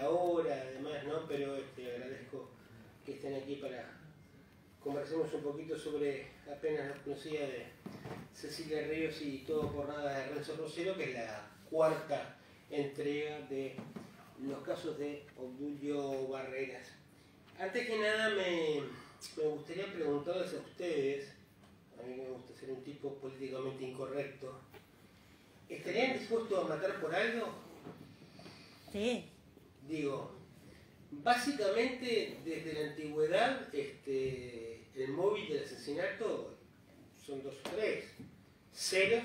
la hora, además, ¿no? Pero agradezco que estén aquí para conversemos un poquito sobre apenas la conocida de Cecilia Ríos y Todo por Nada de Renzo Rosero, que es la cuarta entrega de los casos de Obdulio Barreras. Antes que nada me gustaría preguntarles a ustedes, a mí me gusta ser un tipo políticamente incorrecto, ¿estarían dispuestos a matar por algo? Sí. Digo, básicamente desde la antigüedad el móvil del asesinato son dos o tres: celos,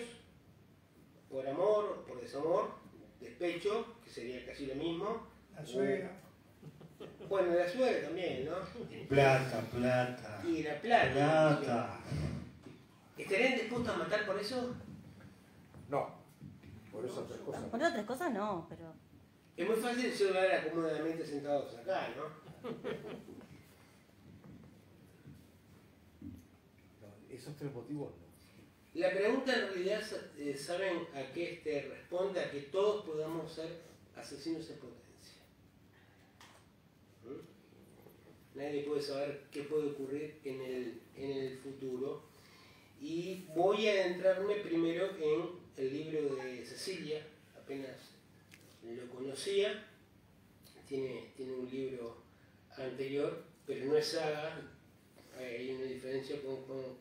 por amor, por desamor, despecho, que sería casi lo mismo. La suegra. Bueno, la suegra también, ¿no? Plata. Y la plata. Plata. ¿Estarían dispuestos a matar por eso? No, por esas tres cosas. Por otras cosas no, pero... Es muy fácil llegar cómodamente sentados acá, ¿no? Esos tres motivos no. La pregunta en realidad, ¿saben a qué responde? A que todos podamos ser asesinos en potencia. Nadie puede saber qué puede ocurrir en el futuro. Y voy a adentrarme primero en el libro de Cecilia, apenas lo conocía, tiene un libro anterior, pero no es saga, hay una diferencia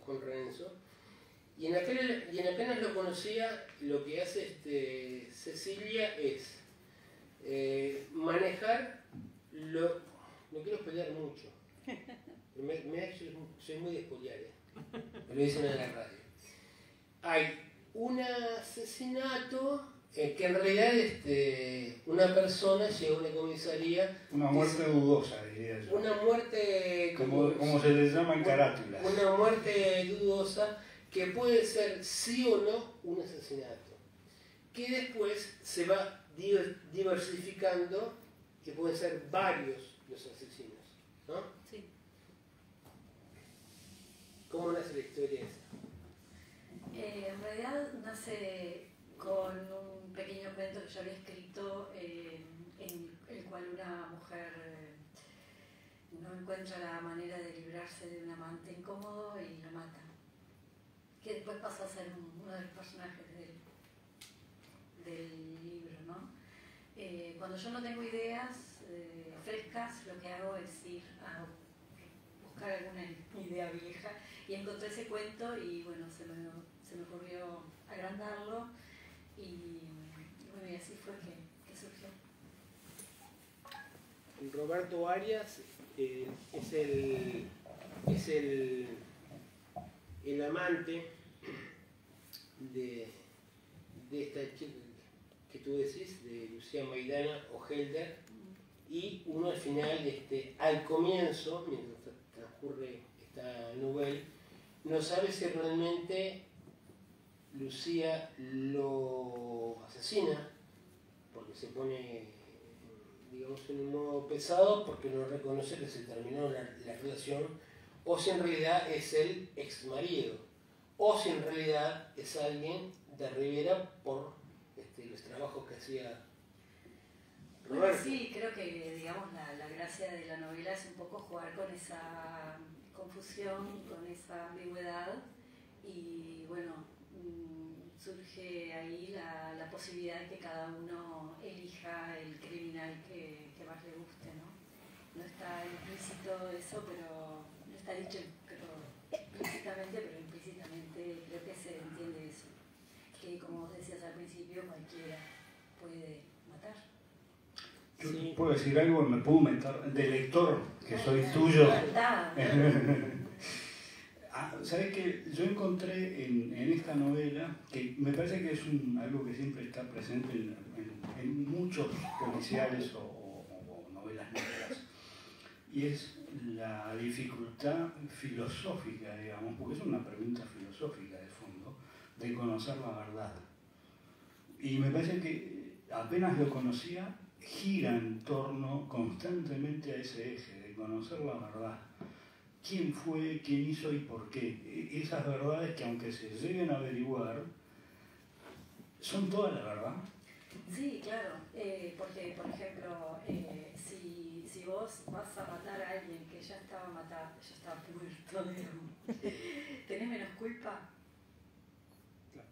con Renzo. Y en apenas lo conocía, lo que hace Cecilia es manejar no quiero pelear mucho, soy muy de espoliar, me lo dicen en la radio. Hay un asesinato que en realidad una persona llega a una comisaría. Una muerte dudosa, diría yo. Una muerte... Como se les llama en carátulas. Una muerte dudosa que puede ser sí o no un asesinato. Que después se va diversificando, que pueden ser varios los asesinos, ¿no? Sí. ¿Cómo nace la historia esa? En realidad nace con un pequeño cuento que yo había escrito en el cual una mujer no encuentra la manera de librarse de un amante incómodo y lo mata, que después pasa a ser uno de los personajes del libro, ¿no? Cuando yo no tengo ideas frescas, lo que hago es ir a buscar alguna idea vieja, y encontré ese cuento y bueno, se me ocurrió agrandarlo y bueno, y así fue que surgió. Roberto Arias es el amante de esta chica que tú decís, de Lucía Maidana o Helder, y uno al final, al comienzo, mientras transcurre esta novela, no sabe si realmente Lucía lo asesina, porque se pone, digamos, en un modo pesado, porque no reconoce que se terminó la relación, o si en realidad es el ex marido, o si en realidad es alguien de Rivera por los trabajos que hacía Roberto. Bueno, sí, creo que digamos la gracia de la novela es un poco jugar con esa confusión, con esa ambigüedad, y bueno, surge ahí la posibilidad de que cada uno elija el criminal que más le guste, ¿no? No está implícito eso, pero no está dicho explícitamente, pero implícitamente creo que se entiende eso, que como vos decías al principio, cualquiera puede matar. Yo Sí. puedo decir algo, me puedo meter de lector, que soy tuyo. ¿Sabes qué? Yo encontré en esta novela, que me parece que es algo que siempre está presente en muchos policiales o novelas negras, y es la dificultad filosófica, digamos, porque es una pregunta filosófica de fondo, de conocer la verdad. Y me parece que apenas lo conocía, gira en torno constantemente a ese eje, de conocer la verdad. ¿Quién fue, quién hizo y por qué? Esas verdades que aunque se lleguen a averiguar, ¿son toda la verdad? Sí, claro, porque por ejemplo, digamos. ¿Tenés menos culpa? Claro.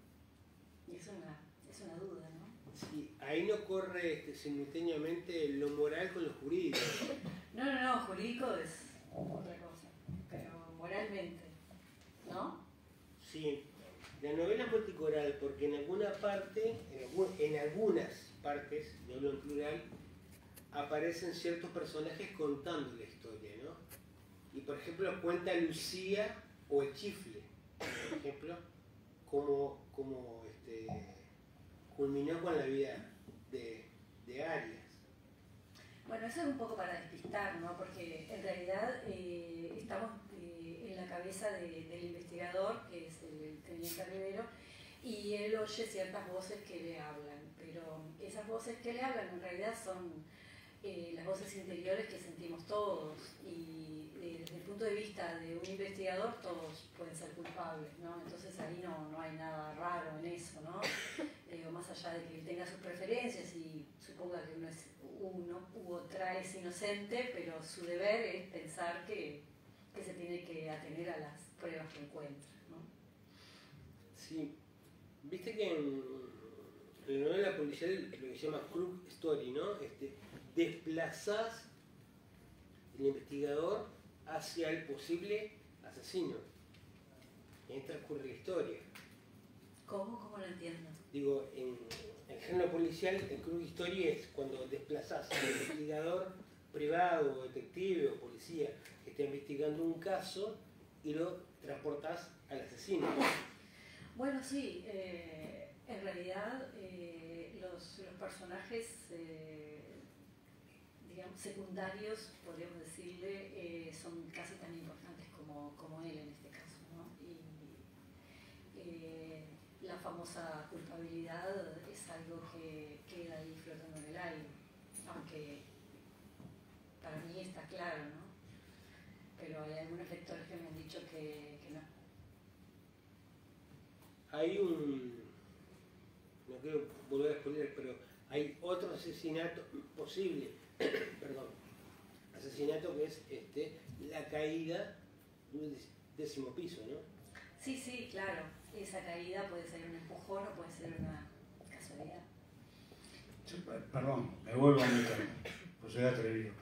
Y es una duda, ¿no? Sí, ahí no corre simultáneamente lo moral con lo jurídico. No, jurídico es otra cosa, pero moralmente, ¿no? Sí, la novela es multicoral porque en alguna parte, en algunas partes, yo hablo en plural, aparecen ciertos personajes contando la historia, ¿no? Y por ejemplo cuenta Lucía o el Chifle, por ejemplo, como culminó con la vida de Arias. Bueno, eso es un poco para despistar, ¿no? Porque en realidad estamos en la cabeza del investigador, que es el teniente Rivero, y él oye ciertas voces que le hablan, pero esas voces que le hablan en realidad son las voces interiores que sentimos todos, y desde el punto de vista de un investigador todos pueden ser culpables, ¿no? Entonces ahí no hay nada raro en eso, ¿no? Más allá de que él tenga sus preferencias y suponga que uno u otra es inocente, pero su deber es pensar que se tiene que atener a las pruebas que encuentra, ¿no? Sí, viste que en la novela policial lo que se llama Krug Story, ¿no? Desplazás el investigador hacia el posible asesino. Y ahí transcurre la historia. ¿Cómo lo entiendo? Digo, en el género policial, el Krug Story es cuando desplazás al investigador privado, o detective o policía que está investigando un caso y lo transportás al asesino. Bueno, sí, en realidad los personajes, digamos, secundarios, podríamos decirle, son casi tan importantes como él en este caso, ¿no? Y la famosa culpabilidad es algo que queda ahí flotando en el aire, aunque para mí está claro, ¿no? Pero hay algunos lectores que me han dicho que no. Hay no quiero volver a spoiler, pero hay otro asesinato posible, perdón, asesinato que es la caída de un 10º piso, ¿no? Sí, claro, esa caída puede ser un empujón o puede ser una casualidad. Perdón, me vuelvo a meter, pues soy atrevido.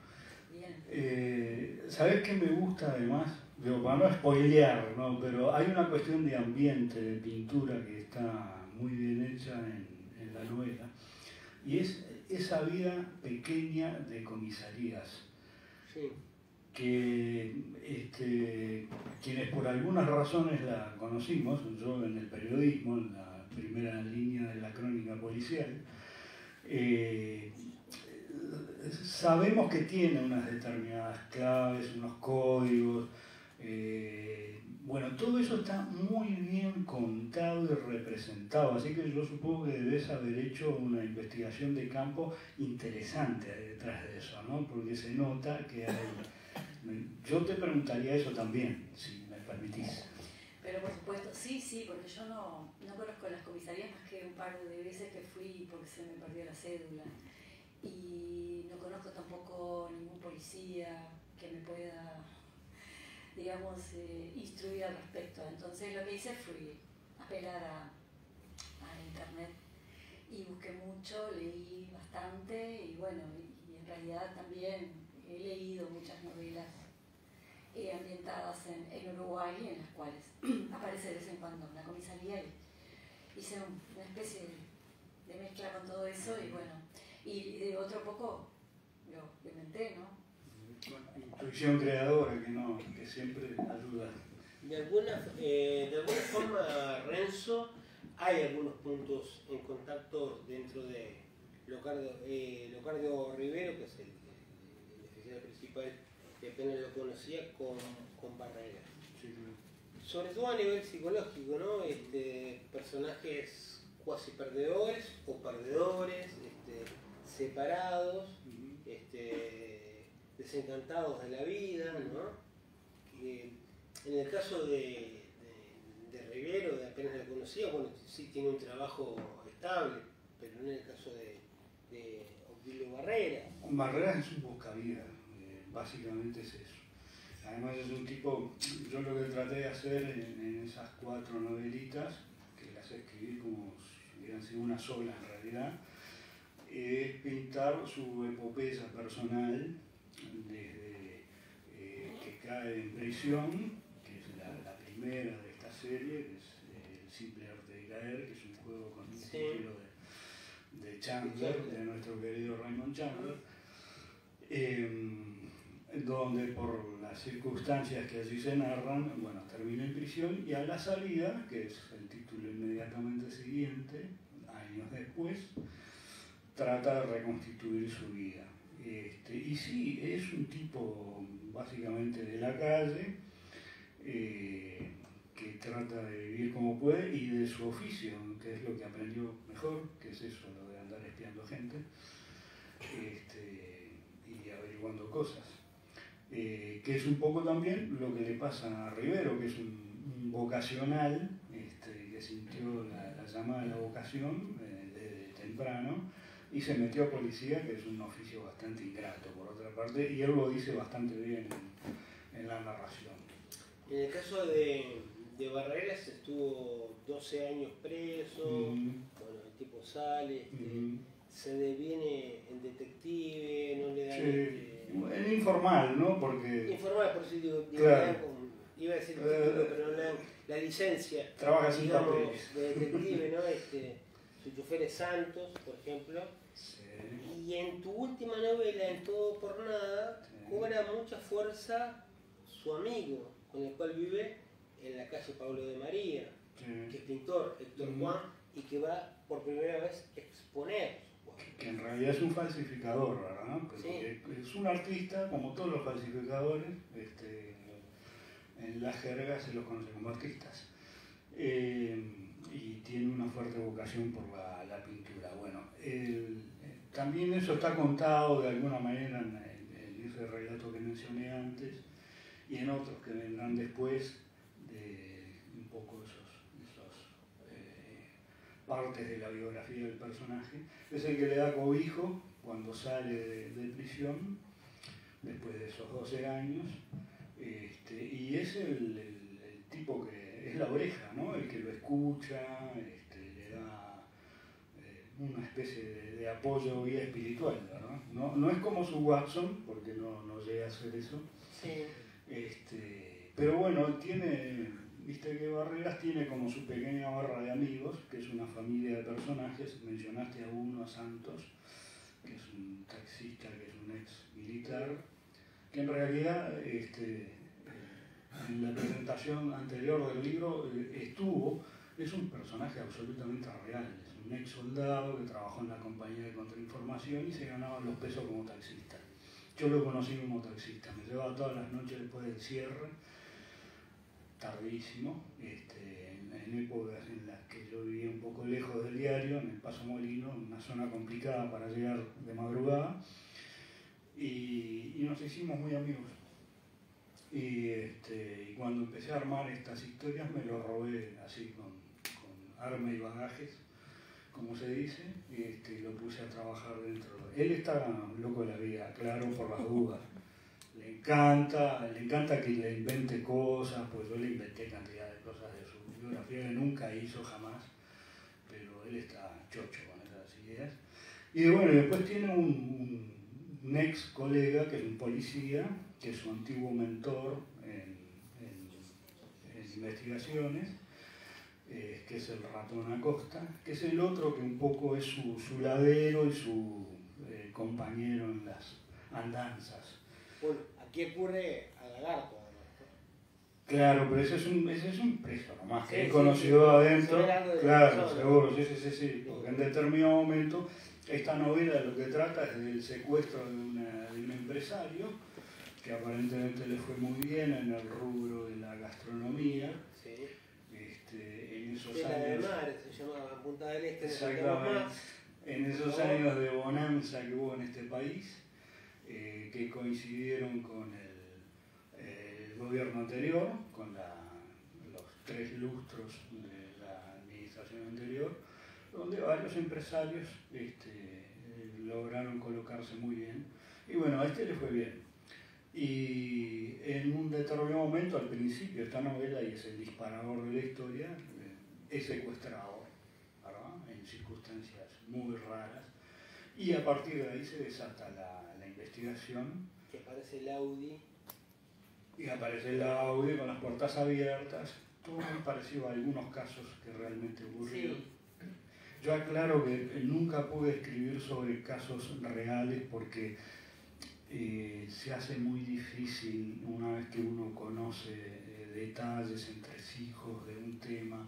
Bien. ¿Sabés qué me gusta además? Digo, para no spoilear, ¿no? Pero hay una cuestión de ambiente, de pintura que está muy bien hecha en la novela, y es esa vida pequeña de comisarías. Sí. Que quienes por algunas razones la conocimos, yo en el periodismo, en la primera línea de la crónica policial, sabemos que tiene unas determinadas claves, unos códigos, bueno, todo eso está muy bien contado y representado, así que yo supongo que debes haber hecho una investigación de campo interesante detrás de eso, ¿no? Porque se nota que hay... Yo te preguntaría eso también, si me permitís. Pero por supuesto, sí, porque yo no conozco las comisarías más que un par de veces que fui porque se me perdió la cédula. Y no conozco tampoco ningún policía que me pueda, digamos, instruir al respecto. Entonces lo que hice fue apelar a internet y busqué mucho, leí bastante y bueno, y en realidad también he leído muchas novelas ambientadas en Uruguay, en las cuales aparece de vez en cuando una comisaría, y hice una especie de mezcla con todo eso, y bueno, y de otro poco lo inventé, ¿no? Intuición creadora que siempre ayuda. De alguna forma, Renzo, hay algunos puntos en contacto dentro de Locardo Rivero, que es el oficial principal, que apenas lo conocía, con Barrera. Sí. Sobre todo a nivel psicológico, ¿no? Personajes cuasi perdedores o perdedores, separados, desencantados de la vida, ¿no? En el caso de Rivero, de apenas lo conocía, bueno, sí tiene un trabajo estable, pero no en el caso de Obdulio Barrera. Barrera es un buscavidas, básicamente es eso. Además es un tipo, yo lo que traté de hacer en esas 4 novelitas, que las escribí como si hubieran sido una sola en realidad, es pintar su epopeya personal desde que cae en prisión, que es la primera de esta serie, que es El simple arte de caer, que es un juego con un estilo de Chandler, de nuestro querido Raymond Chandler, donde por las circunstancias que allí se narran, bueno, termina en prisión y a la salida, que es el título inmediatamente siguiente, años después, trata de reconstituir su vida. Y sí, es un tipo básicamente de la calle, que trata de vivir como puede y de su oficio, que es lo que aprendió mejor, que es eso, lo de andar espiando gente y averiguando cosas. Que es un poco también lo que le pasa a Rivero, que es un vocacional, que sintió la llamada de la vocación desde temprano y se metió a policía, que es un oficio bastante ingrato por otra parte, y él lo dice bastante bien en la narración. En el caso de Barreras estuvo 12 años preso, bueno, el tipo sale, se deviene en detective, no le dan... En informal, ¿no? Porque... Informal, por si digo, claro. Iba a decir el título, pero no la licencia. Trabaja sin papeles. De detective, ¿no? Su chofer es Santos, por ejemplo. Sí. Y en tu última novela, En todo por nada, cobra mucha fuerza su amigo, con el cual vive en la calle Pablo de María, que es pintor, Héctor Juan, y que va por primera vez a exponer. Que en realidad es un falsificador, ¿verdad? Porque es un artista, como todos los falsificadores, en la jerga se los conoce como artistas. Y tiene una fuerte vocación por la pintura. Bueno, también eso está contado de alguna manera en ese relato que mencioné antes y en otros que vendrán después, de un poco esos partes de la biografía del personaje. Es el que le da cobijo cuando sale de prisión, después de esos 12 años, y es el tipo que es la oreja, ¿no? El que lo escucha, le da una especie de apoyo guía espiritual, ¿no? No es como su Watson, porque no llega a hacer eso, pero bueno, viste que Barreras tiene como su pequeña barra de amigos, que es una familia de personajes. Mencionaste a uno, a Santos, que es un taxista, que es un ex militar, que en realidad en la presentación anterior del libro es un personaje absolutamente real, es un ex soldado que trabajó en la compañía de contrainformación y se ganaba los pesos como taxista. Yo lo conocí como taxista, me llevaba todas las noches después del cierre, tardísimo, en épocas en las que yo vivía un poco lejos del diario, en el Paso Molino, en una zona complicada para llegar de madrugada, y nos hicimos muy amigos. Y cuando empecé a armar estas historias me lo robé así con arma y bagajes, como se dice, y lo puse a trabajar dentro. Él está loco de la vida, claro, por las dudas. Le encanta que le invente cosas, pues yo le inventé cantidad de cosas de su biografía que nunca hizo jamás, pero él está chocho con esas ideas. Y bueno, después tiene un ex colega que es un policía, que es su antiguo mentor en investigaciones, que es el Ratón Acosta, que es el otro que un poco es su ladero y su compañero en las andanzas. Bueno, aquí ocurre a Lagarto. Claro, pero ese es un preso nomás, que he conocido adentro. Claro, seguro, sí, porque en determinado momento esta novela lo que trata es del secuestro de un empresario que aparentemente le fue muy bien en el rubro de la gastronomía. En esos de la años, de Mar, se llamaba Punta del Este. Exactamente. En esos años de bonanza que hubo en este país, que coincidieron con el gobierno anterior, con los 3 lustros de la administración anterior, donde varios empresarios lograron colocarse muy bien. Y bueno, a este le fue bien. Y en un determinado momento, al principio, esta novela, y es el disparador de la historia, es secuestrado, ¿verdad? En circunstancias muy raras. Y a partir de ahí se desata la investigación. Que aparece el Audi. Y aparece el Audi con las puertas abiertas. Todo muy parecido a algunos casos que realmente ocurrieron. Sí. Yo aclaro que nunca pude escribir sobre casos reales porque se hace muy difícil una vez que uno conoce detalles, entresijos de un tema,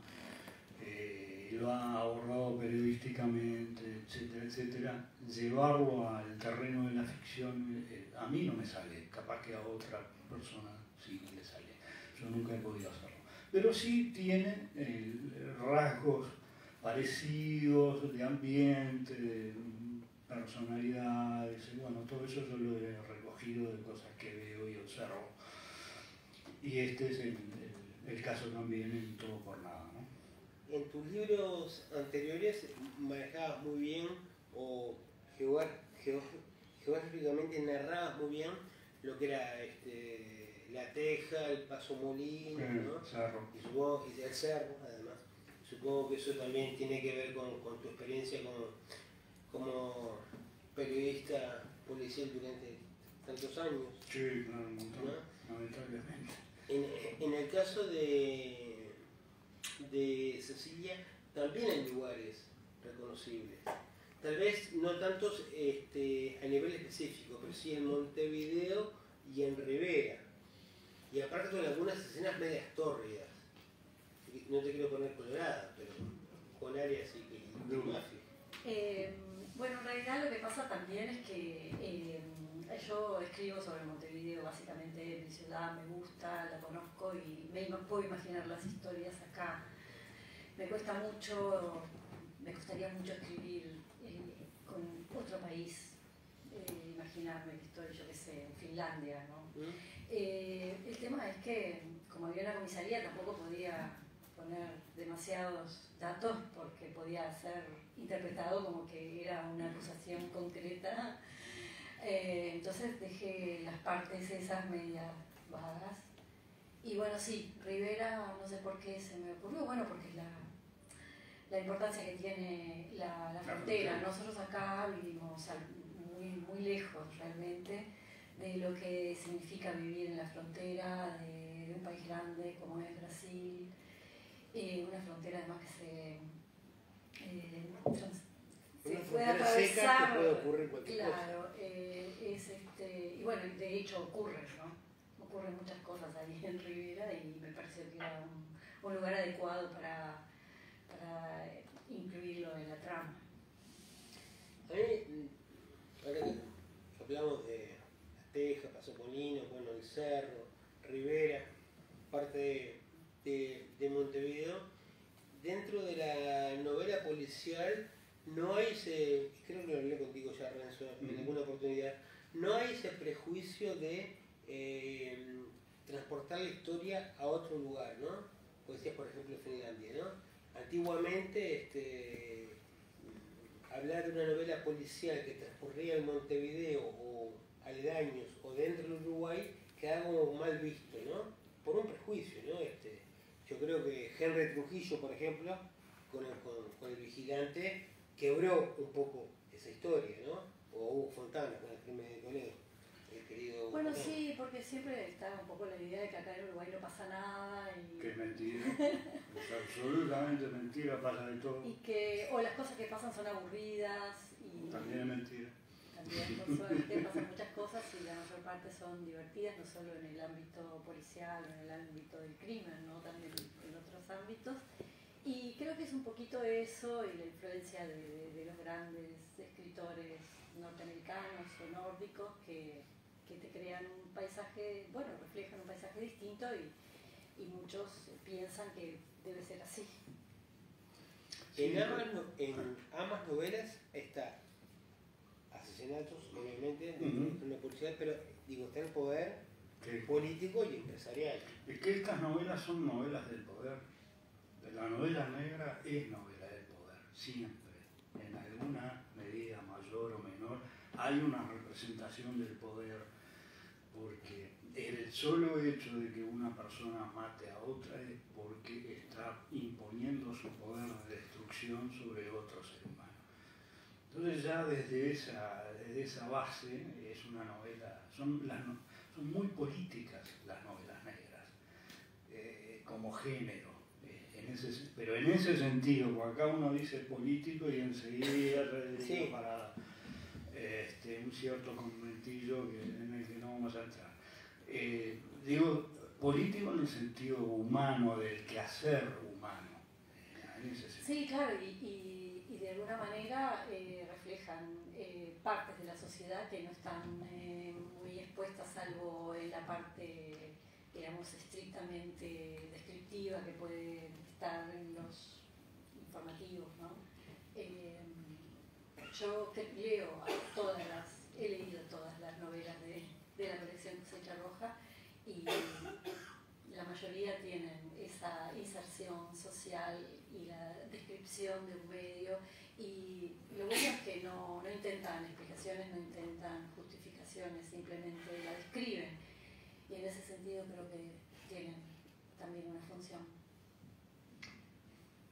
lo ha abordado periodísticamente, etcétera, etcétera, llevarlo al terreno de la ficción a mí no me sale, capaz que a otra persona sí le sale. Yo nunca he podido hacerlo. Pero sí tiene rasgos parecidos de ambiente, de personalidades, bueno, todo eso yo lo he recogido de cosas que veo y observo. Y este es el caso también en Todo por Nada, ¿no? En tus libros anteriores manejabas muy bien o geográficamente narrabas muy bien lo que era La Teja, el Paso Molino, ¿no? Cerro. Y el Cerro, además. Supongo que eso también tiene que ver con tu experiencia como periodista policial durante tantos años. Sí, claro, un montón, ¿no? lamentablemente. En el caso de Cecilia, también hay lugares reconocibles. Tal vez no tantos a nivel específico, pero sí en Montevideo y en Rivera. Y aparte con algunas escenas medias tórridas. No te quiero poner colorada, pero con áreas y mafia. Bueno, en realidad lo que pasa también es que yo escribo sobre Montevideo, básicamente mi ciudad me gusta, la conozco y me puedo imaginar las historias acá. Me cuesta mucho, me costaría mucho escribir con otro país, imaginarme que estoy, yo qué sé, en Finlandia, ¿no? El tema es que, como había una comisaría, tampoco podía poner demasiados datos porque podía ser interpretado como que era una acusación concreta. Entonces dejé las partes esas medias vagas. Y bueno, sí, Rivera, no sé por qué se me ocurrió, bueno, porque es la importancia que tiene la frontera. Nosotros acá vivimos muy lejos realmente de lo que significa vivir en la frontera de un país grande como es Brasil, una frontera además que se puede atravesar, seca, puede ocurrir cualquier claro, y bueno, de hecho ocurre, ¿no? Ocurren muchas cosas ahí en Rivera y me pareció que era un lugar adecuado para incluirlo en la trama. A mí, ahora que hablamos de La Teja, Paso Molino, bueno, el Cerro, Rivera, parte de Montevideo, dentro de la novela policial no hay creo que lo hablé contigo ya, Renzo, en alguna oportunidad, no hay ese prejuicio de transportar la historia a otro lugar, ¿no? Como decías, por ejemplo, Finlandia, ¿no? Antiguamente, hablar de una novela policial que transcurría en Montevideo o aledaños o dentro del Uruguay quedaba como mal visto, ¿no? Por un prejuicio, ¿no? Yo creo que Henry Trujillo, por ejemplo, con el vigilante, quebró un poco esa historia, ¿no? O Hugo Fontana con el crimen de Toledo, el querido. Bueno, Fontana. Sí, porque siempre está un poco la idea de que acá en Uruguay no pasa nada y... Que es mentira, es absolutamente mentira, pasa de todo. o las cosas que pasan son aburridas y... También es mentira. También, por suerte, pasan muchas cosas y la mayor parte son divertidas, no solo en el ámbito policial o en el ámbito del crimen, ¿no? También en otros ámbitos. Y creo que es un poquito eso y la influencia de los grandes escritores norteamericanos o nórdicos que te crean un paisaje, bueno, reflejan un paisaje distinto y muchos piensan que debe ser así. En ambas novelas está asesinatos, obviamente, de una policial, pero digo, está el poder político y empresarial. Es que estas novelas son novelas del poder. La novela negra es novela del poder, siempre. En alguna medida mayor o menor hay una representación del poder porque el solo hecho de que una persona mate a otra es porque está imponiendo su poder de destrucción sobre otro ser humano. Entonces ya desde esa base es una novela, son muy políticas las novelas negras, como género, pero en ese sentido, porque acá uno dice político y enseguida sí, para un cierto conventillo en el que no vamos a entrar. Digo, político en el sentido humano, del quehacer humano, en ese sentido. Sí, claro, y de alguna manera reflejan partes de la sociedad que no están muy expuestas, salvo en la parte, digamos, estrictamente descriptiva que puede estar en los informativos, ¿no? Yo he leído todas las novelas de la colección Cosecha Roja y la mayoría tienen esa inserción social y la descripción de un medio, y lo bueno es que no intentan explicaciones, no intentan justificaciones, simplemente la describen, y en ese sentido creo que tienen también una función.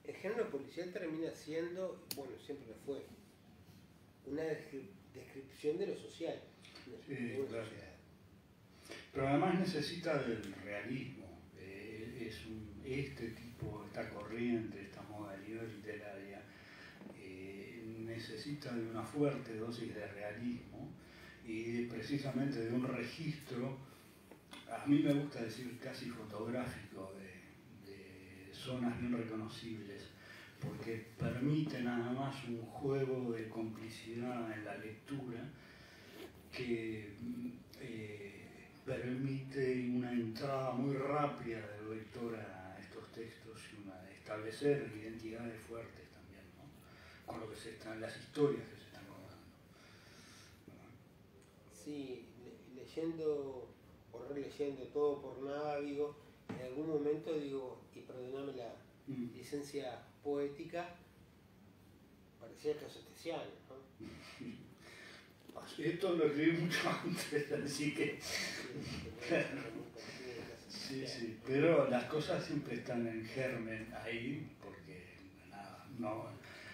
El género policial termina siendo, bueno, siempre lo fue, una descripción de lo social. Sí, claro. Pero además necesita del realismo. Este tipo, esta corriente, esta modalidad literaria necesita de una fuerte dosis de realismo y precisamente de un registro, a mí me gusta decir casi fotográfico, de zonas bien reconocibles, porque permite nada más un juego de complicidad en la lectura que permite una entrada muy rápida del lector a estos textos y establecer identidades fuertes también, ¿no? Con lo que las historias que se están contando. Sí, leyendo o releyendo Todo por Nada, digo, en algún momento digo, y perdóname la licencia poética, parecía casotesiano, ¿no? Esto lo escribí mucho antes, así que... Sí, pero las cosas siempre están en germen ahí, porque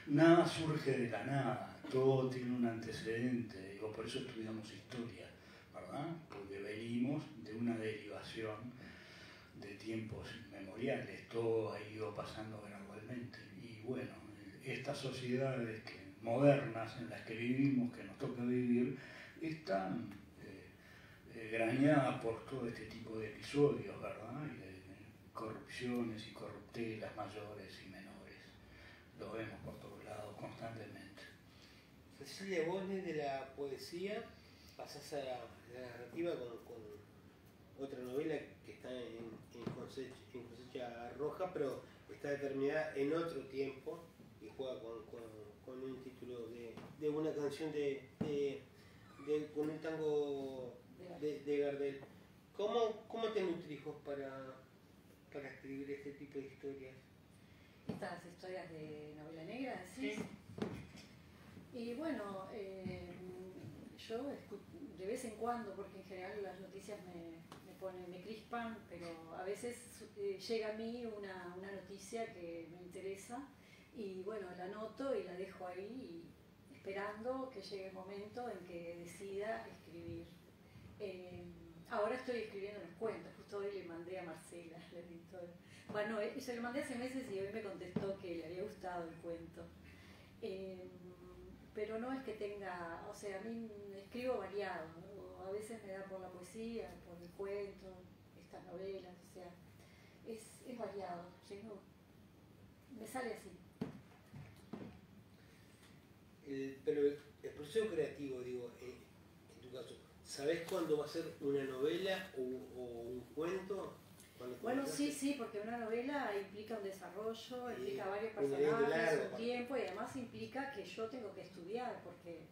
nada surge de la nada, todo tiene un antecedente, digo, por eso estudiamos historia, ¿verdad? Porque venimos de una derivación de tiempos inmemoriales, todo ha ido pasando gradualmente, y bueno, estas sociedades modernas en las que vivimos, que nos toca vivir, están grañadas por todo este tipo de episodios, ¿verdad? Y de corrupciones y corruptelas mayores y menores. Lo vemos por todos lados constantemente. Cecilia, vos desde la poesía pasás a la narrativa con otra novela que está en Cosecha Roja, pero está determinada en otro tiempo y juega con un título de una canción con un tango de Gardel. ¿Cómo te nutrís vos para escribir este tipo de historias? Estas historias de novela negra, ¿sí? Y bueno, yo de vez en cuando, porque en general las noticias me crispan, pero a veces llega a mí una noticia que me interesa y bueno, la anoto y la dejo ahí esperando que llegue el momento en que decida escribir. Ahora estoy escribiendo unos cuentos, justo hoy le mandé a Marcela, la editora. Bueno, se lo mandé hace meses y hoy me contestó que le había gustado el cuento. Pero no es que tenga, o sea, a mí escribo variado, ¿no? A veces me da por la poesía, por el cuento, estas novelas, o sea, es variado, ¿sí? No, me sale así. Pero el proceso creativo, digo, en tu caso, ¿sabés cuándo va a ser una novela o un cuento? Bueno, sí, porque una novela implica un desarrollo, implica varios personajes, un tiempo, y además implica que yo tengo que estudiar, porque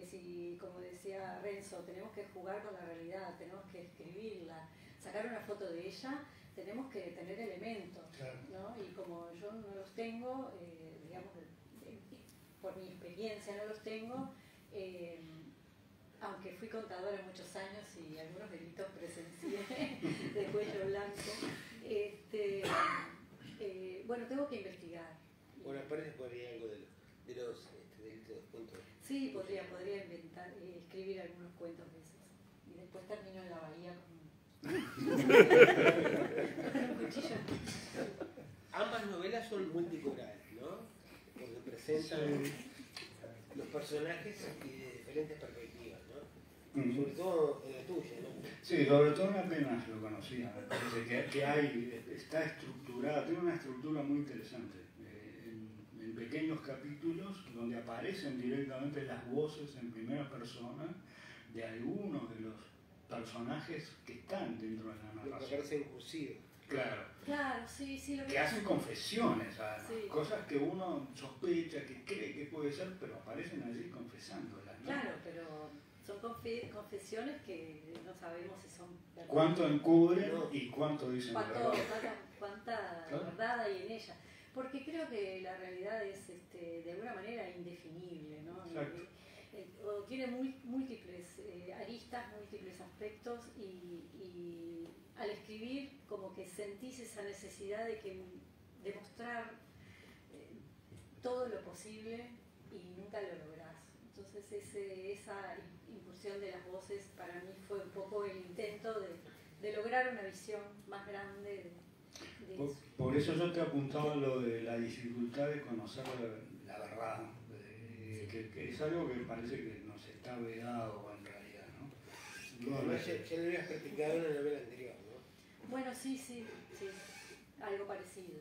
si, como decía Renzo, tenemos que jugar con la realidad, tenemos que escribirla, sacar una foto de ella, tenemos que tener elementos, ¿no? Y como yo no los tengo, digamos, por mi experiencia no los tengo, aunque fui contadora muchos años y algunos delitos presencié de cuello blanco, bueno, tengo que investigar. Bueno, parece que podría algo de los delitos juntos. Sí, podría inventar, escribir algunos cuentos de esos. Y después termino en la bahía con un cuchillo. Ambas novelas son multicorales, ¿no? Porque presentan los personajes y de diferentes perspectivas, ¿no? Sobre todo en la tuya, ¿no? Sí, sobre todo apenas lo conocía. Me parece que está estructurada, tiene una estructura muy interesante. En pequeños capítulos donde aparecen directamente las voces en primera persona de algunos de los personajes que están dentro de la Lo que narración. aparece en cursivo. Claro, sí, lo Que hacen confesiones, además, sí. cosas que uno sospecha, que cree que puede ser, pero aparecen allí confesándolas, ¿no? Claro, pero son confesiones que no sabemos si son verdad. ¿Cuánto encubren y cuánto dicen la verdad? ¿Cuánta Claro. verdad hay en ella? Porque creo que la realidad es de alguna manera indefinible, ¿no? Exacto. O tiene múltiples aristas, múltiples aspectos y al escribir como que sentís esa necesidad de mostrar todo lo posible y nunca lo lográs. Entonces esa incursión de las voces para mí fue un poco el intento de lograr una visión más grande de eso. Por eso yo te apuntaba lo de la dificultad de conocer la verdad, que es algo que parece que nos está vedado en realidad, ¿no? Además, ya lo habías practicado en la novela anterior, ¿no? Bueno, sí, algo parecido.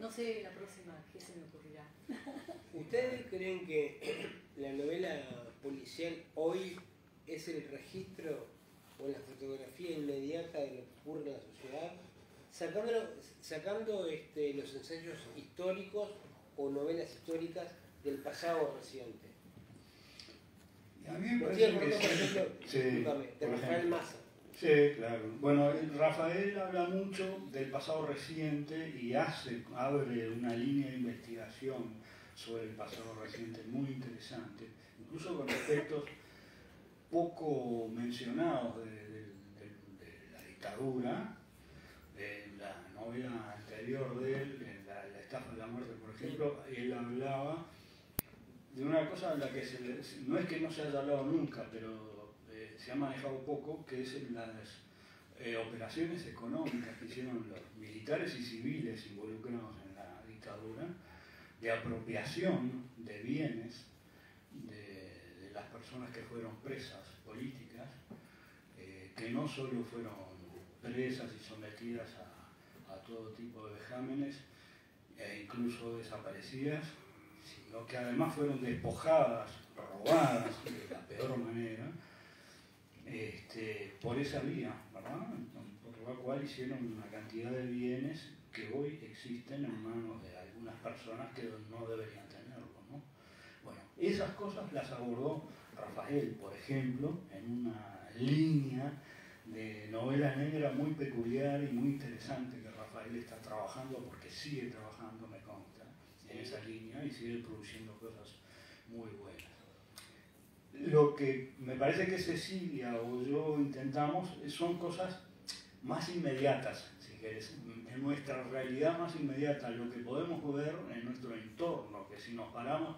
No sé la próxima qué se me ocurrirá. ¿Ustedes creen que la novela policial hoy es el registro o la fotografía inmediata de lo que ocurre en la sociedad? Sacando los ensayos históricos o novelas históricas del pasado reciente. A mí me Me parece estoy acordando, por que ejemplo, discúlpame, de por Rafael ejemplo. Massa. Sí, claro. Bueno, Rafael habla mucho del pasado reciente y abre una línea de investigación sobre el pasado reciente muy interesante, incluso con aspectos poco mencionados de la dictadura. En la novela anterior de él, en la estafa de la muerte, por ejemplo, él hablaba de una cosa en la que no es que no se haya hablado nunca, pero se ha manejado poco, que es en las operaciones económicas que hicieron los militares y civiles involucrados en la dictadura, de apropiación de bienes de las personas que fueron presas políticas, que no solo fueron presas y sometidas a todo tipo de vejámenes, e incluso desaparecidas, sino que además fueron despojadas, robadas de la peor manera, por esa vía, ¿verdad? Por la cual hicieron una cantidad de bienes que hoy existen en manos de algunas personas que no deberían tenerlo, ¿no? Bueno, esas cosas las abordó Rafael, por ejemplo, en una línea de novela negra muy peculiar y muy interesante que Rafael está trabajando, porque sigue trabajando, me consta, en esa línea y sigue produciendo cosas muy buenas. Lo que me parece que Cecilia o yo intentamos son cosas más inmediatas, si querés, en nuestra realidad más inmediata, lo que podemos ver en nuestro entorno, que si nos paramos,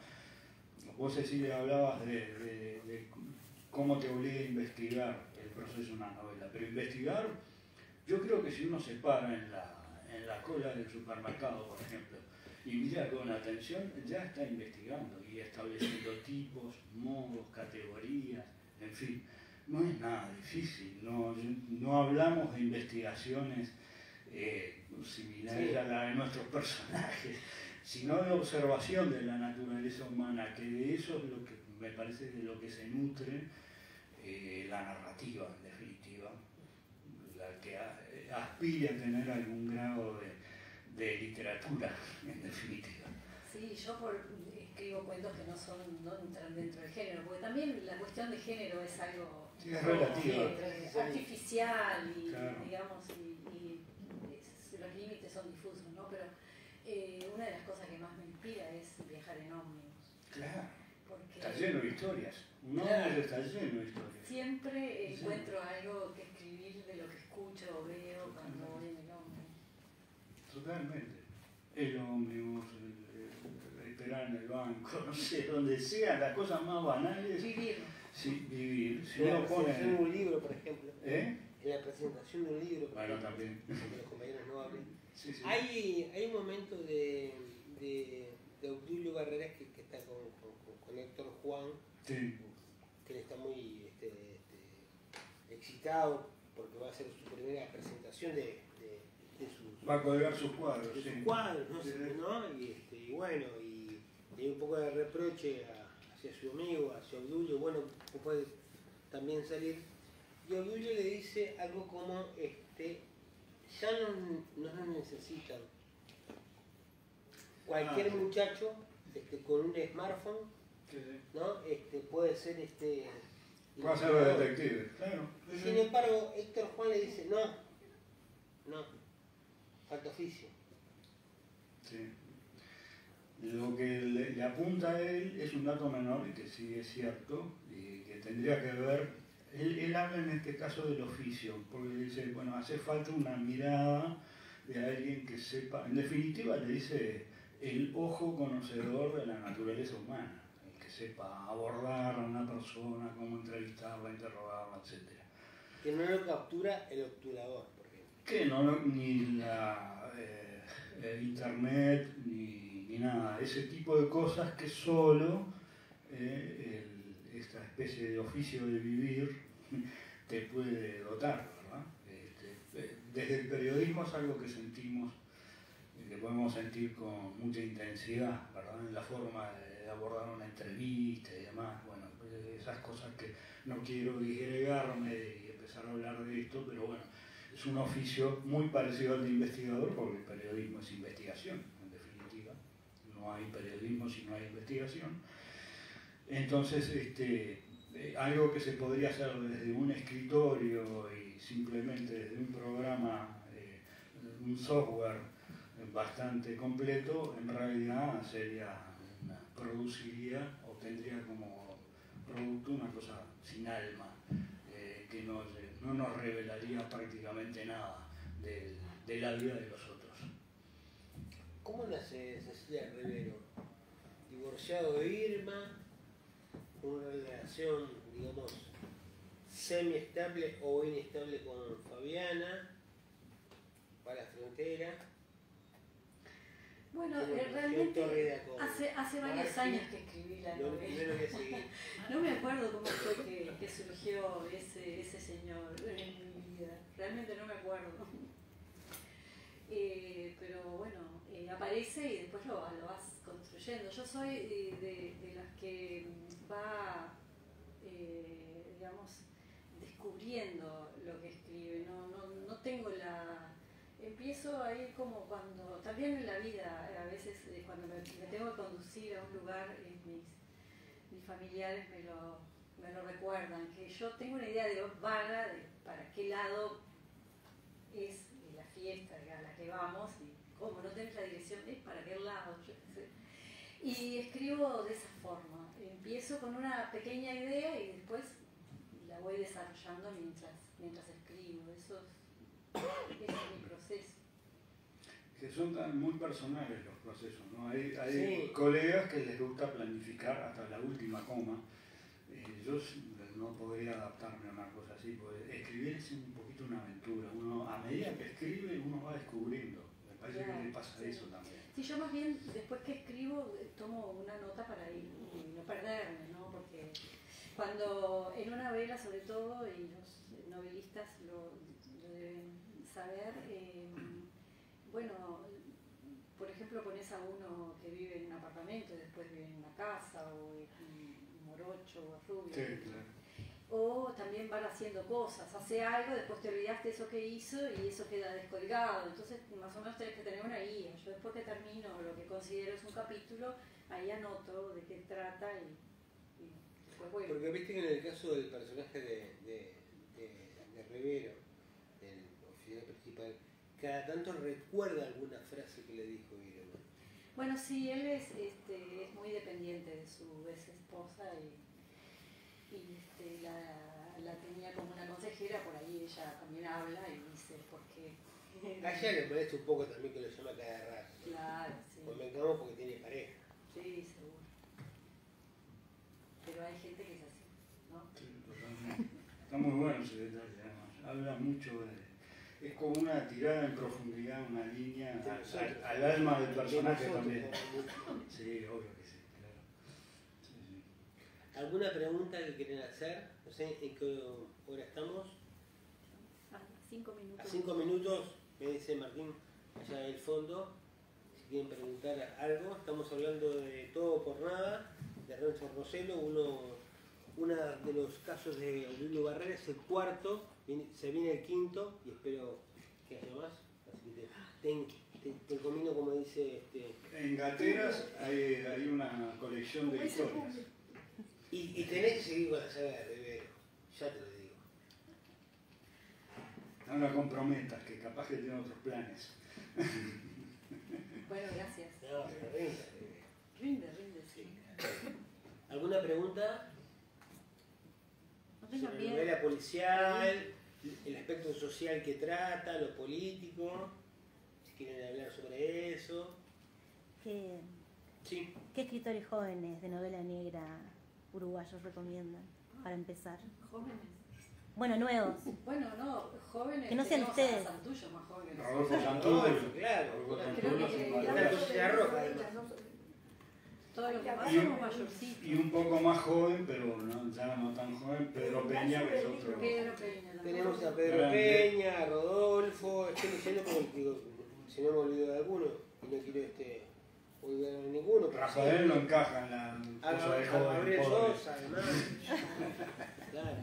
vos Cecilia hablabas de cómo te obliga a investigar el proceso de una novela, pero investigar, yo creo que si uno se para en la cola del supermercado, por ejemplo, y mira con atención, ya está investigando y estableciendo tipos, modos, categorías, en fin, no es nada difícil, no hablamos de investigaciones similares a la de nuestros personajes, sino de observación de la naturaleza humana, que de eso es lo que me parece de lo que se nutre la narrativa, en definitiva, la que aspira a tener algún grado de literatura, en definitiva. Sí, yo escribo cuentos que no entran dentro del género, porque también la cuestión de género es algo Es relativa. artificial y, Claro. digamos, los límites son difusos, ¿no? Pero una de las cosas que más me inspira es viajar en ómnibus. Claro. Porque Está lleno de historias. No, Claro. está lleno de historias. Siempre Sí. encuentro algo que escribir de lo que escucho o veo cuando voy en el ómnibus. Totalmente. El ómnibus, esperar en el banco, no sé, donde sea, las cosas más banales. Vivir. Sí, vivir. Si En la uno presentación de pone. un libro, por ejemplo. ¿Eh? En la presentación de un libro, por Bueno, ejemplo, también. que los compañeros no hablen. Sí, sí. Hay un momento de Obdulio Barreras que está con Héctor Juan, Sí. que él está muy excitado porque va a hacer su primera presentación de sus, Va a colgar sus cuadros. de Sí. sus cuadros, ¿no? Sí. ¿No? Y bueno, y hay un poco de reproche hacia su amigo, hacia Obdulio, bueno, puede también salir. Y Obdulio le dice algo como, ya no nos necesitan. Cualquier muchacho con un smartphone, Sí, sí. ¿no? Puede ser Va a ser de detective, claro. Sin embargo, Héctor Juan le dice, no, falta oficio. Sí. Lo que le apunta a él es un dato menor y que sí es cierto y que tendría que ver. Él habla en este caso del oficio, porque dice, bueno, hace falta una mirada de alguien que sepa, en definitiva le dice el ojo conocedor de la naturaleza humana, el que sepa abordar a una persona, cómo entrevistarla, interrogarla, etc. Que no lo captura el obturador, por ejemplo. Que no, ni la internet, ni nada, ese tipo de cosas que solo esta especie de oficio de vivir te puede dotar, ¿verdad? Desde el periodismo es algo que sentimos, que podemos sentir con mucha intensidad, ¿verdad? En la forma de abordar una entrevista y demás, bueno, esas cosas que no quiero disgregarme y empezar a hablar de esto, pero bueno, es un oficio muy parecido al de investigador, porque el periodismo es investigación, en definitiva. No hay periodismo si no hay investigación. Entonces, algo que se podría hacer desde un escritorio y simplemente desde un programa, un software bastante completo, en realidad produciría o tendría como producto una cosa sin alma, que no nos revelaría prácticamente nada de la vida de los otros. ¿Cómo nace Cecilia Rivero? Divorciado de Irma, una relación, digamos, semi-estable o inestable con Fabiana, va a la frontera. Bueno, Tiene una realmente relación tórrida con hace varios Marci. años que escribí la Lo novela. primero que seguí. No me acuerdo cómo fue que surgió ese señor en mi vida. Realmente no me acuerdo. Pero bueno, aparece y después lo vas construyendo. Yo soy de las que va, digamos, descubriendo lo que escribe. No tengo la... Empiezo a ir como cuando, también en la vida, a veces cuando me tengo que conducir a un lugar, mis familiares me lo recuerdan, que yo tengo una idea vaga de para qué lado es la fiesta a la que vamos y cómo no tenés la dirección, es para aquel lado, yo qué sé. Y escribo de esa forma, empiezo con una pequeña idea y después la voy desarrollando mientras escribo, eso es mi proceso. Que son muy personales los procesos, ¿no? Hay Sí. colegas que les gusta planificar hasta la última coma. Yo no podría adaptarme a una cosa así, porque escribir es un poquito una aventura. Uno, a medida que escribe, uno va descubriendo. Me parece que le pasa eso también. Sí, yo más bien, después que escribo, tomo una nota para ir y no perderme, ¿no? Porque cuando en una novela, sobre todo, y los novelistas lo deben saber, bueno, por ejemplo, pones a uno que vive en un apartamento y después vive en una casa, o es un morocho o rubio. Sí, claro. O también van haciendo cosas, hace algo, después te olvidaste eso que hizo y eso queda descolgado. Entonces, más o menos tenés que tener una guía. Yo después que termino lo que considero es un capítulo, ahí anoto de qué trata y después vuelvo. Porque viste que en el caso del personaje de Rivero, del oficial principal, cada tanto recuerda alguna frase que le dijo Irma. Bueno, sí, él es muy dependiente de su esposa la tenía como una consejera, por ahí ella también habla y dice por qué. A ella le molesta un poco también que lo llama cada rato. Claro, sí. Convengamos porque tiene pareja. Sí, seguro. Pero hay gente que es así, ¿no? Sí, totalmente. Está muy bueno ese detalle, además. Habla mucho de... Es como una tirada en profundidad, una línea al alma del personaje también. Sí, obvio que sí, claro. Sí, sí. ¿Alguna pregunta que quieren hacer? No sé en qué hora estamos. 5 minutos. A 5 minutos, me dice Martín, allá en el fondo, si quieren preguntar algo. Estamos hablando de Todo por Nada, de Renzo Rossello, uno de los casos de Aurelio Barrera, es el cuarto, se viene el quinto y espero que haya más. Así que te encomiendo, como dice... En Gateras hay una colección de historias. Y tenés que seguir con la saga de Rivero, ya te lo digo. No la comprometas, que capaz que tiene otros planes. Bueno, gracias. No, pero rinde. Rinde, sí. ¿Alguna pregunta? No tengo Sobre la miedo. novela policial, el aspecto social que trata, lo político, si quieren hablar sobre eso. ¿Qué Sí. escritores jóvenes de novela negra uruguayos recomiendan para empezar? Jóvenes. Bueno, nuevos. Bueno, no, jóvenes. Que no sean tenemos ustedes. a Santullo más jóvenes. Rodolfo Rodolfo, Santullo. claro. Rodolfo Creo Santullo que es un la valor. Sociedad Roja, además. Todos los demás Y un- somos mayorcitos. Y un poco más joven, pero ya no tan joven, Pedro Peña, que es otro. Pedro Peña. ¿no? Tenemos a Pedro Grande. Peña, a Rodolfo, estoy leyendo porque digo, si no me olvido de alguno, y no quiero olvidar de ninguno. pero Rafael sí. no encaja en la cosa de A joven. Gabriel pobre. Sosa, además. Claro.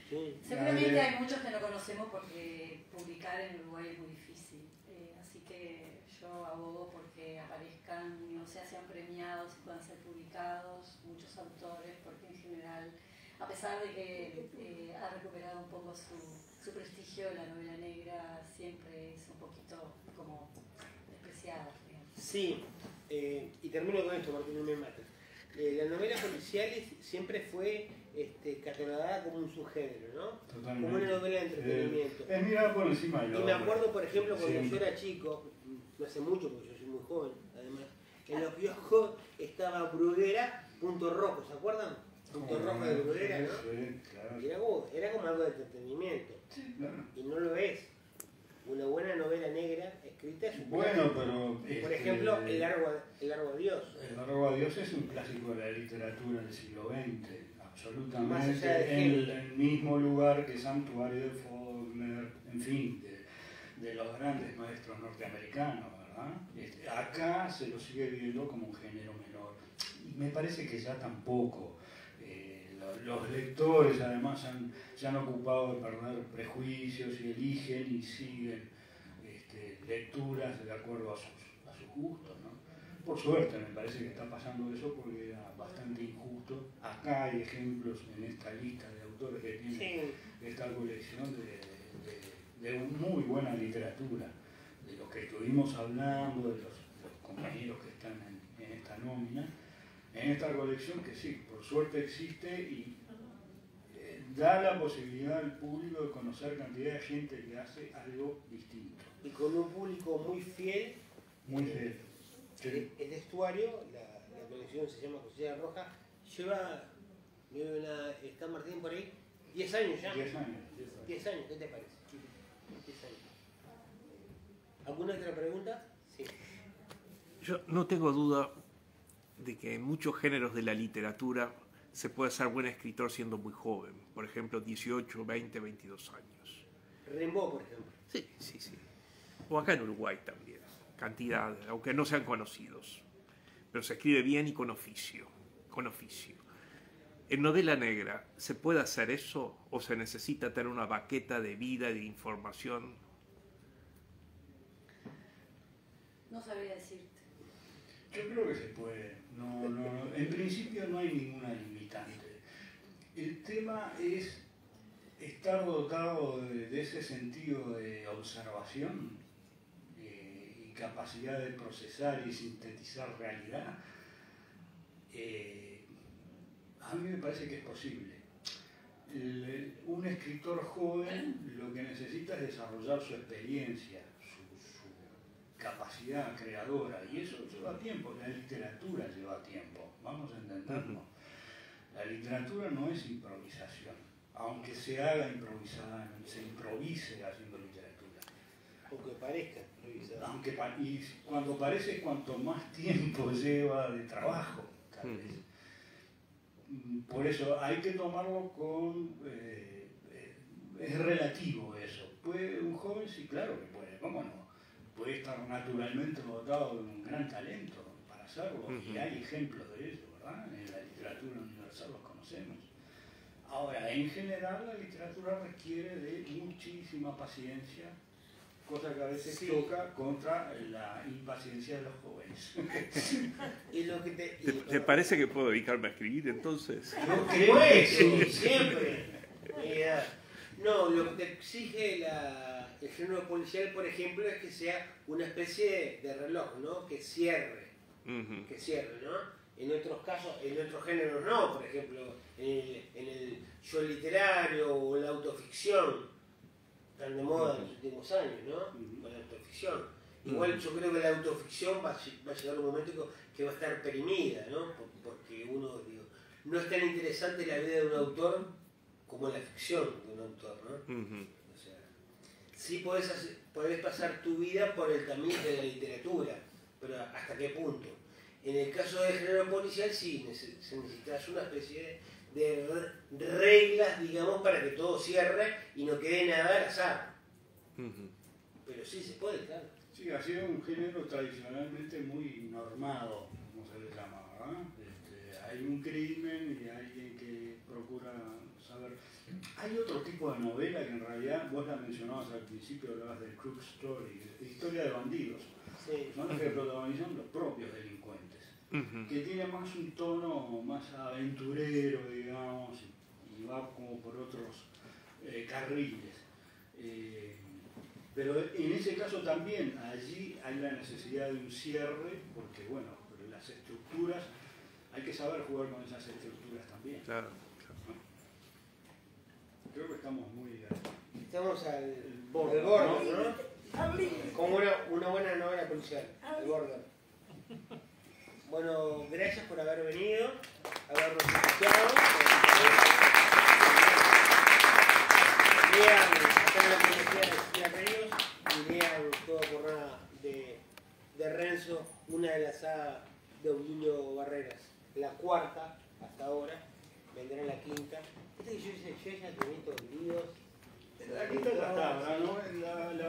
Sí. Seguramente hay muchos que no conocemos porque publicar en Uruguay es muy difícil. Así que yo abogo porque aparezcan, o sea, sean premiados y puedan ser publicados muchos autores, porque en general, a pesar de que ha recuperado un poco su prestigio, la novela negra siempre es un poquito como despreciada. Digamos. Sí, y termino con esto, Martín, no me mata. La novela policial siempre fue catalogada como un subgénero, ¿no? Totalmente. Como una novela de entretenimiento. Es mirada por encima de la Y me obra. acuerdo, por ejemplo, cuando Siempre. yo era chico, no hace mucho porque yo soy muy joven, además, en los kioscos estaba Bruguera, Punto Rojo, ¿se acuerdan? Punto Rojo de Bruguera, ¿no? Sí, claro. Y era como algo de entretenimiento, Sí, claro. y no lo es. Una buena novela negra escrita es un Bueno, pero... por ejemplo, El largo adiós. El largo adiós es un clásico de la literatura del siglo XX, Más absolutamente, allá de en Henry. el mismo lugar que Santuario de Faulkner, en fin, de los grandes maestros norteamericanos, ¿verdad? Acá se lo sigue viendo como un género menor. Y me parece que ya tampoco. Los lectores además se han ocupado de perder prejuicios y eligen y siguen lecturas de acuerdo a sus gustos, ¿no? Por suerte me parece que está pasando eso porque era bastante injusto. Acá hay ejemplos en esta lista de autores que tiene Sí. esta colección de muy buena literatura, de los que estuvimos hablando, de los compañeros que están en esta nómina, en esta colección que sí, por suerte existe y da la posibilidad al público de conocer cantidad de gente que hace algo distinto. Y con un público muy fiel. Muy fiel. Sí. El estuario, la colección se llama Sociedad Roja, está Martín por ahí, 10 años ya. 10 años. 10 años, ¿qué te parece? 10 años. ¿Alguna otra pregunta? Sí. Yo no tengo duda de que en muchos géneros de la literatura se puede ser buen escritor siendo muy joven. Por ejemplo, 18, 20, 22 años. Rimbaud, por ejemplo. Sí, sí, sí. O acá en Uruguay también. Cantidad, aunque no sean conocidos. Pero se escribe bien y con oficio. Con oficio. En novela negra, ¿se puede hacer eso o se necesita tener una baqueta de vida y de información? No sabría decirte. Yo creo que se puede. En principio no hay ninguna limitante. El tema es estar dotado de ese sentido de observación y capacidad de procesar y sintetizar realidad. A mí me parece que es posible. Un escritor joven lo que necesita es desarrollar su experiencia, su capacidad creadora, y eso lleva tiempo. La literatura lleva tiempo, vamos a entenderlo. La literatura no es improvisación, aunque se haga improvisada, se improvise haciendo literatura. Aunque parezca improvisada. Y cuando parece, cuanto más tiempo lleva de trabajo, tal vez. Por eso hay que tomarlo con... es relativo eso. ¿Puede un joven? Sí, claro que puede. ¿Cómo no? Puede estar naturalmente dotado de un gran talento para hacerlo. Y hay ejemplos de eso, ¿verdad? En la literatura universal los conocemos. Ahora, en general, la literatura requiere de muchísima paciencia, cosa que a veces choca contra la impaciencia de los jóvenes. Y lo que ¿Te parece que puedo dedicarme a escribir entonces? Yo creo que sí, siempre. No, lo que te exige el género policial, por ejemplo, es que sea una especie de reloj, ¿no? Que cierre, ¿no? En otros casos, en otros géneros no, por ejemplo, en el show literario o la autoficción, tan de moda en los últimos años, ¿no? Con la autoficción. Igual yo creo que la autoficción va a llegar un momento que va a estar perimida, ¿no? Porque uno, digo, no es tan interesante la vida de un autor como la ficción de un autor, ¿no? O sea, sí podés pasar tu vida por el tamiz de la literatura, pero ¿hasta qué punto? En el caso del género policial sí, necesitas una especie de reglas, digamos, para que todo cierre y no quede nada al azar. Pero sí se puede, claro. Sí, ha sido un género tradicionalmente muy normado, como se le llama, ¿verdad? Hay un crimen y hay alguien que procura saber. Hay otro tipo de novela que en realidad, vos la mencionabas al principio, hablabas del Crook Story, de historia de bandidos, sí. ¿no? Que protagonizan los propios delincuentes, que tiene más un tono más aventurero, digamos, y va como por otros carriles. Pero en ese caso también, allí hay la necesidad de un cierre, porque bueno, las estructuras, hay que saber jugar con esas estructuras también. Claro. Creo que estamos muy... Estamos al borde, ¿no? Como una buena novela policial, al borde. Bueno, gracias por haber venido, habernos escuchado. Lean acá en la Universidad de Cecilia Ríos y lean Todo por Nada de Renzo, una de las sagas de Ovilio Barreras. La cuarta, hasta ahora, vendrá la quinta. Yo ya tenía todos libros. La quinta ya está, ¿no? La